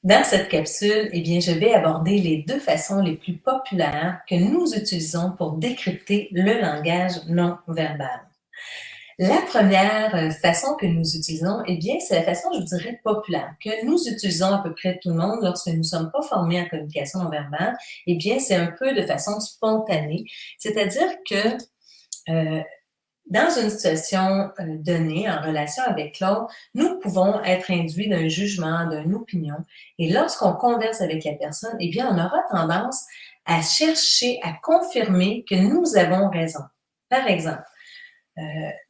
Dans cette capsule, je vais aborder les deux façons les plus populaires que nous utilisons pour décrypter le langage non verbal. La première façon que nous utilisons, c'est la façon, je dirais, populaire, que nous utilisons à peu près tout le monde lorsque nous ne sommes pas formés en communication non verbale. C'est un peu de façon spontanée, c'est-à-dire que euh, dans une situation donnée, en relation avec l'autre, nous pouvons être induits d'un jugement, d'une opinion. Et lorsqu'on converse avec la personne, on aura tendance à chercher à confirmer que nous avons raison. Par exemple,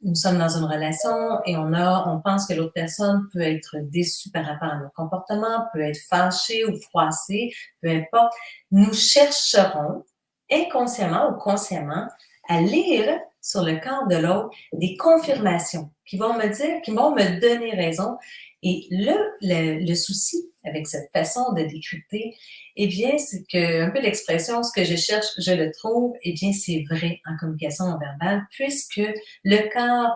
nous sommes dans une relation et on pense que l'autre personne peut être déçue par rapport à notre comportement, peut être fâchée ou froissée, peu importe. Nous chercherons inconsciemment ou consciemment à lire sur le corps de l'autre des confirmations qui vont me dire, qui vont me donner raison. Et le souci avec cette façon de décrypter, c'est que, un peu l'expression, ce que je cherche, je le trouve, c'est vrai en communication non verbale, puisque le corps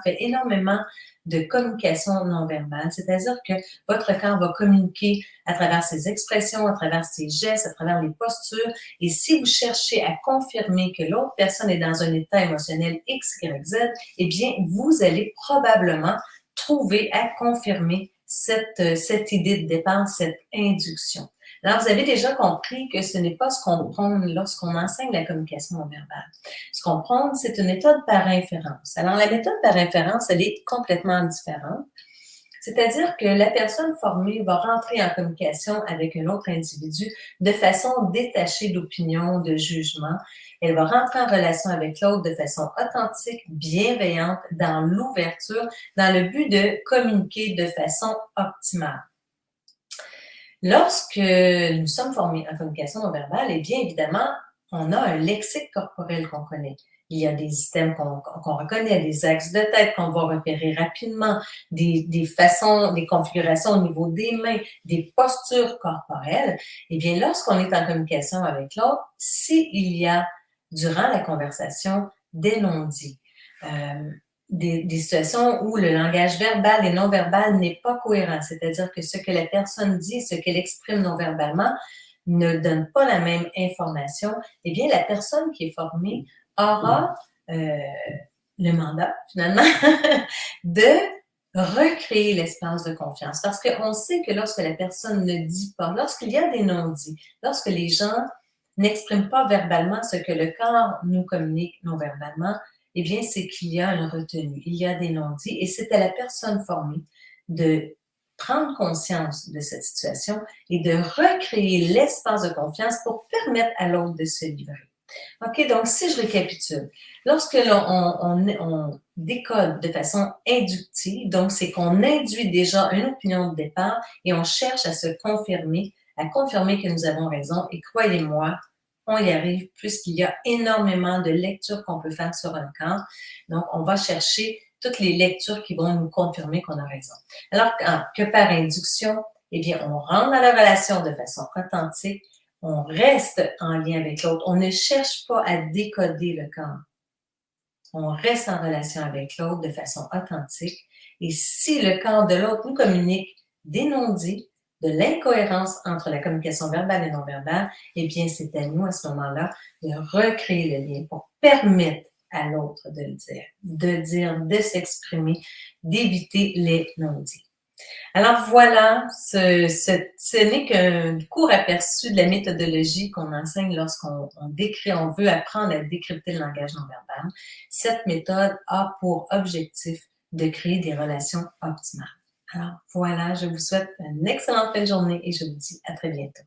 fait énormément de communication non verbale, c'est-à-dire que votre corps va communiquer à travers ses expressions, à travers ses gestes, à travers les postures. Et si vous cherchez à confirmer que l'autre personne est dans un état émotionnel X, Y, Z, vous allez probablement trouver à confirmer cette idée de départ, cette induction. Alors, vous avez déjà compris que ce n'est pas ce qu'on prône lorsqu'on enseigne la communication non verbale. Ce qu'on prône, c'est une méthode par inférence. Alors, la méthode par inférence, elle est complètement différente. C'est-à-dire que la personne formée va rentrer en communication avec un autre individu de façon détachée d'opinion, de jugement. Elle va rentrer en relation avec l'autre de façon authentique, bienveillante, dans l'ouverture, dans le but de communiquer de façon optimale. Lorsque nous sommes formés en communication non verbale, évidemment, on a un lexique corporel qu'on connaît. Il y a des systèmes qu'on reconnaît, des axes de tête qu'on va repérer rapidement, des façons, des configurations au niveau des mains, des postures corporelles. Lorsqu'on est en communication avec l'autre, s'il y a, durant la conversation, des non-dits, des situations où le langage verbal et non verbal n'est pas cohérent, c'est-à-dire que ce que la personne dit, ce qu'elle exprime non verbalement ne donne pas la même information, la personne qui est formée aura le mandat, finalement, de recréer l'espace de confiance. Parce qu'on sait que lorsque la personne ne dit pas, lorsqu'il y a des non-dits, lorsque les gens n'expriment pas verbalement ce que le corps nous communique non verbalement, c'est qu'il y a une retenue, il y a des non-dits, et c'est à la personne formée de prendre conscience de cette situation et de recréer l'espace de confiance pour permettre à l'autre de se livrer. OK, donc si je récapitule, lorsque on décode de façon inductive, donc c'est qu'on induit déjà une opinion de départ et on cherche à se confirmer, à confirmer que nous avons raison, et croyez-moi, on y arrive puisqu'il y a énormément de lectures qu'on peut faire sur un corps. Donc, on va chercher toutes les lectures qui vont nous confirmer qu'on a raison. Alors que par induction, on rentre dans la relation de façon authentique, on reste en lien avec l'autre. On ne cherche pas à décoder le corps. On reste en relation avec l'autre de façon authentique. Et si le corps de l'autre nous communique des non-dits, de l'incohérence entre la communication verbale et non verbale, c'est à nous à ce moment-là de recréer le lien pour permettre à l'autre de le dire, de s'exprimer, d'éviter les non-dits. Alors voilà, ce n'est qu'un court aperçu de la méthodologie qu'on enseigne lorsqu'on on veut apprendre à décrypter le langage non verbal. Cette méthode a pour objectif de créer des relations optimales. Alors voilà, je vous souhaite une excellente fin de journée et je vous dis à très bientôt.